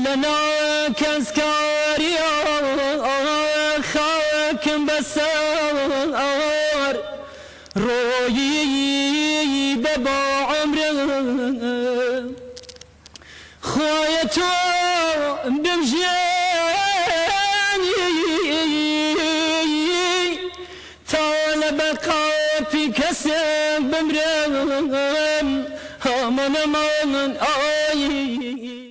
لنا كسكاري خاك بسار روي بابا عمره خوايتو بمجاني طالب قافي كسب بمرم همن من آي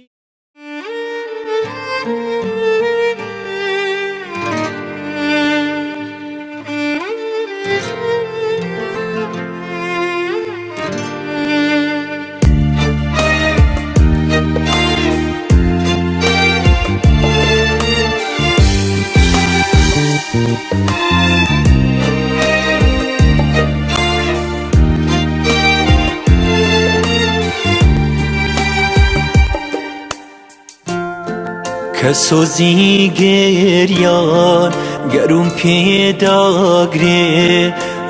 کسوزی گریان گرم پیداگری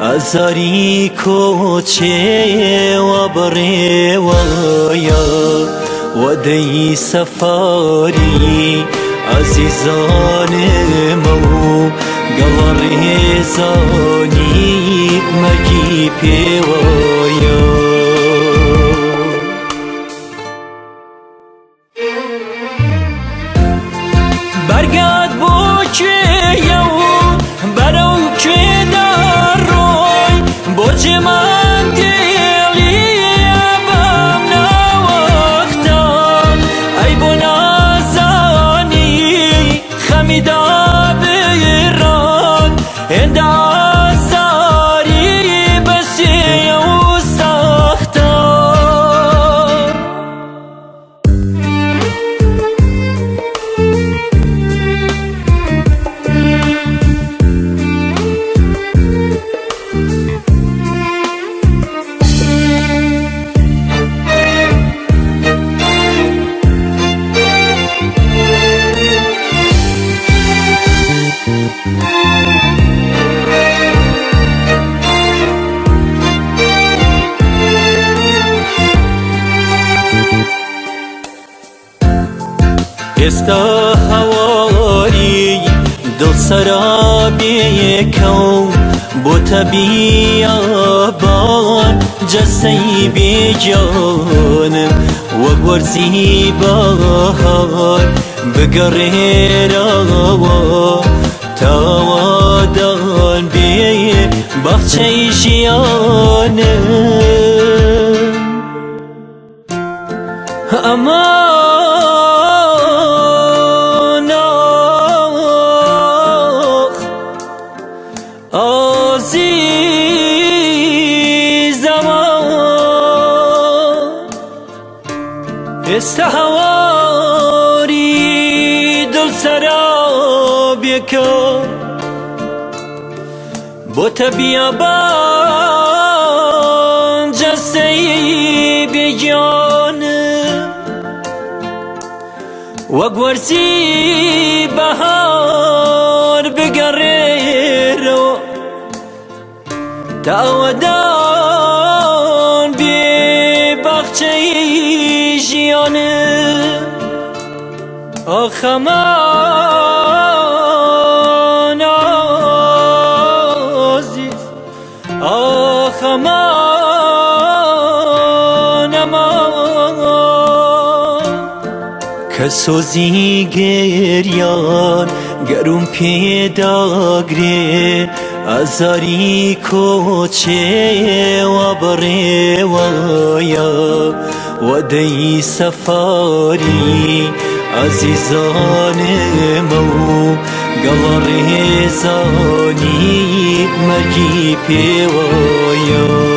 ازاری کوچه و بره وایا و دی سفاری عزیزان مو گلاری زانی مرگی پیوایا برگرد بو که یو برو که در روی برج من دیلی بم نوختا ای بو نازانی خمیدا بیران اندازاری بسی و ساختا استا هواری دل سرابی کون بوتا بیابان جسی بی جانم وگورزی بهار بگریر آوا تاوادان بی بخچه جیانم استهواری دل سرابی کن بوتا بیابان جسی بی جانم وگورزی بهار بگریر تاودان بی بخچه جیانم آخمان عزیز آخمان امان کسوزی گریان گرم پیداگری ازاری کوچه و بره وایا و دی سفاری عزیزان مو گلاری زانی مرگی پیوایا